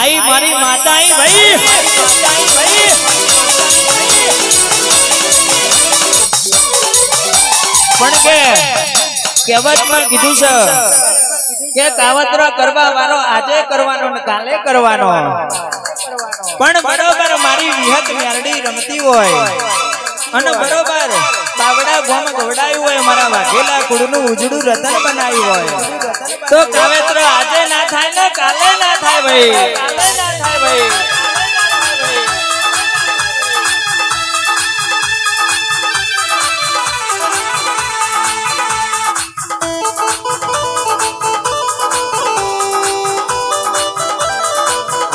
आई मारी माता आई भाई पण के कहेवत में कीधुं छे के कावतरा करवा वाळो आजे करवानो ने काले करवानो पण बरोबर मारी विहत म्यारडी रमती होय अने बरोबर बावड़ा गोम गवડાયું હોય મારા વાઘેલા કુળનું ઉજળું રતન બનાવ્યું હોય તો કાવેતરો આજે ના થાય ને કાલે ના થાય ભાઈ કાલે ના થાય ભાઈ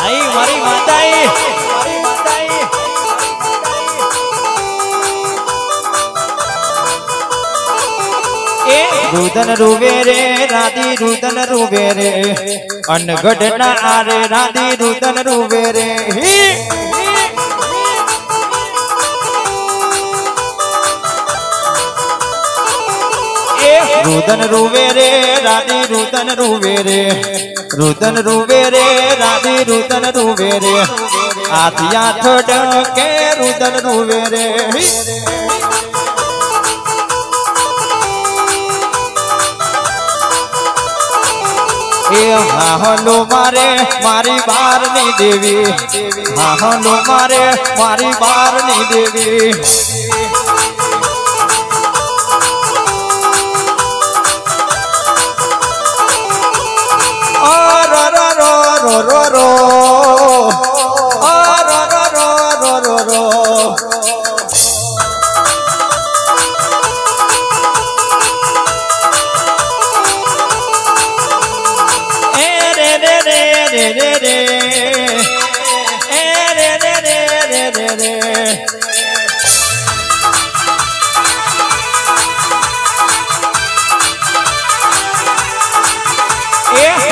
आई मारी माताई रुदन रुवे रे राधी रुदन रुवे रे अनगढ़ ना आरे राधी रुदन रुवे रे रुदन रुवे रे राधी रुदन रुवे रे रुदन रुवे रे राधी रुदन रुवे रे आथिया थोड़ के रुदन रुवे रे हाहलो मारे मारी बारनी देवी हाहलो मारे मारी बारनी देवी ओ रो रो रो रो रो ओ रो रो रो रो रो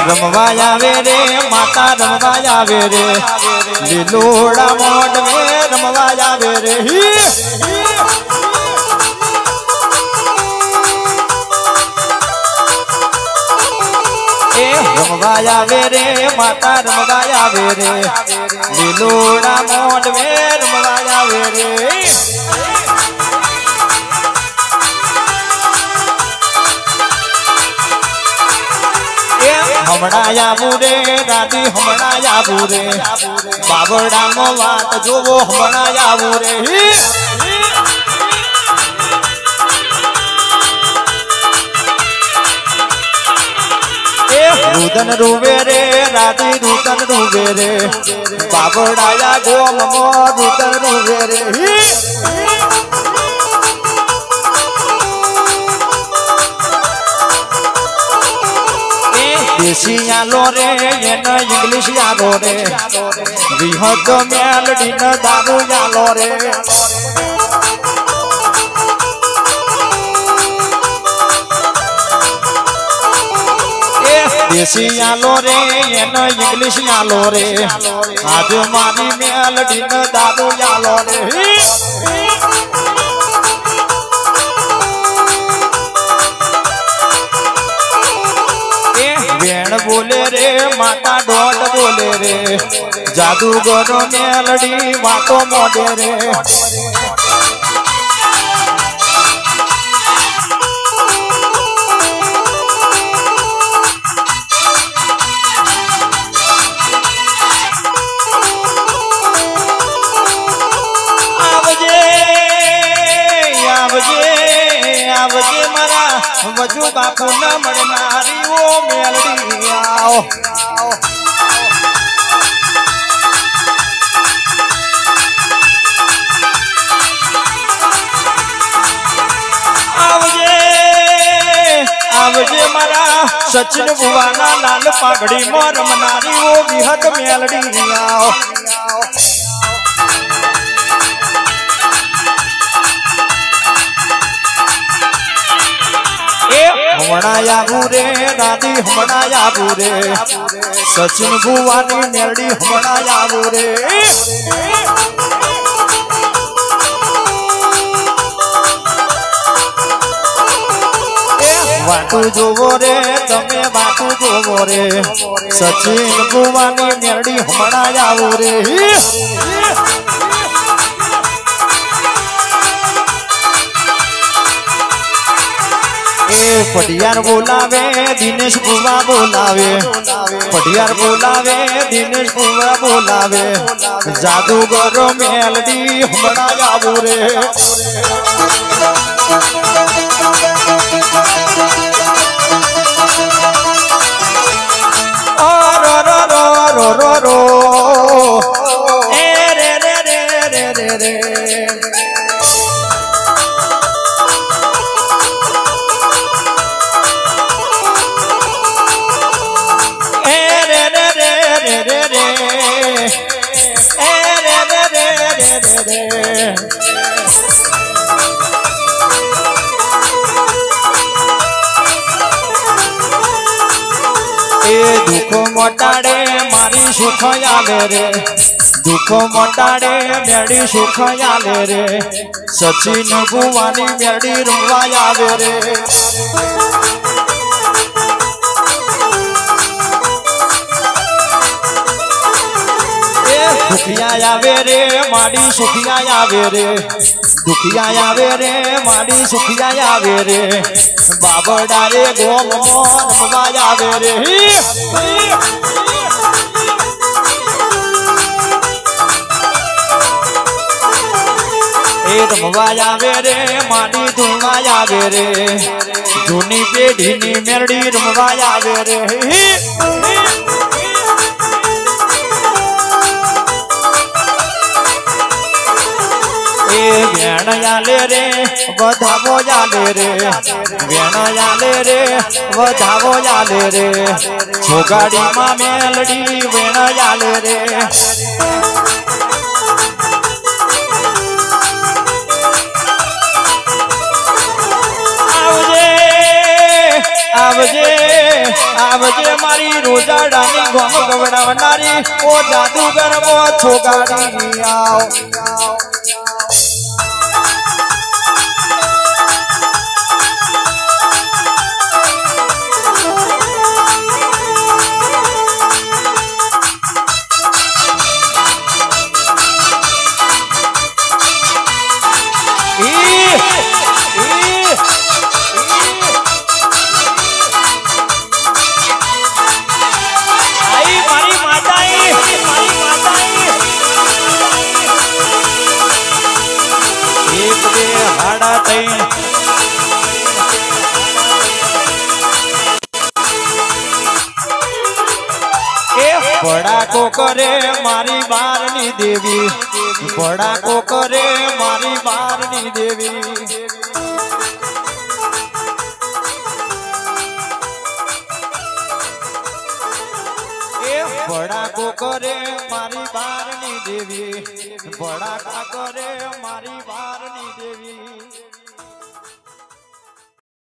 रमवाया वे रे माता रमवाया वे रे लीलोड़ा मोड में रमवाया वे रे रमवाया वे रे माता रमवाया वे रे लीलोड़ा मोड में रमवाया वे रे हमणाया बुरे राधी हमणाया बुरे बाबड़ा मो वात जोवो हमणाया बुरे रुदन रुवे रे राधी रुदन रुवे रे बाबड़ाया गोम मो रुदन रुवे रे देशी आलो रे येन इंग्लिश आलो रे विहत मेलडी न दारू आलो रे देशी आलो रे येन इंग्लिश आलो रे आज मारी मेलडी न दारू आलो रे वेण बोले रे माता डोट बोले रे जादूगरो मेलडी वातो मोडे रे आवजे आवजे आवजे मारा वजू बापू न मरनारी वो मेलडी आओ आवजे आवजे मारा सचिन बुवाना लाल पागड़ी मोर मनारी वो विहत मेलडी आओ हमणाया बुरे राधी हमणाया बुरे सचिन बुवानी मेलडी हमणाया बुरे વાતું જોવો રે તમે વાતું જોવો રે સચિન ગુવાની મેરડી હમણાં આવું રે पटियार बोलावे दिनेश बुआ बोलावे पटियार बोलावे दिनेश बुआ बोलावे जादूगर मेलडी हमणा आवू रे ओ रो रो रो रो रो रो ए रे रे रे रे रे रे दुख मोटाड़े मारी सुख आले रे दुख मोटाड़े मेरी सुख आले रे सचिन बुवानी मेरी रुवा आवे रे दुखिया आवे रे मारी सुखिया आवे रे दुखिया आवे रे मारी सुखिया आवे रे बाबड़ा रे गोम मोन आवे रे आवे रे मारी धुमा आवे रे जूनी पेढ़ी नी मेरड़ी रमवा आवे रे वेण आले रे वधावो आले रे वेण आले रे वधावो आले रे छोगाड़ी मां मेलडी वेण आले रे आवजे आवजे मारी रोजाडानी गोम गवडावनारी ओ जादूगर वो छोगाड़ी आओ बड़ा को करे मारी बारनी देवी बड़ा को करे मारी बारनी देवी बड़ा को करे मारी बारनी देवी बड़ा का करे मारी बारनी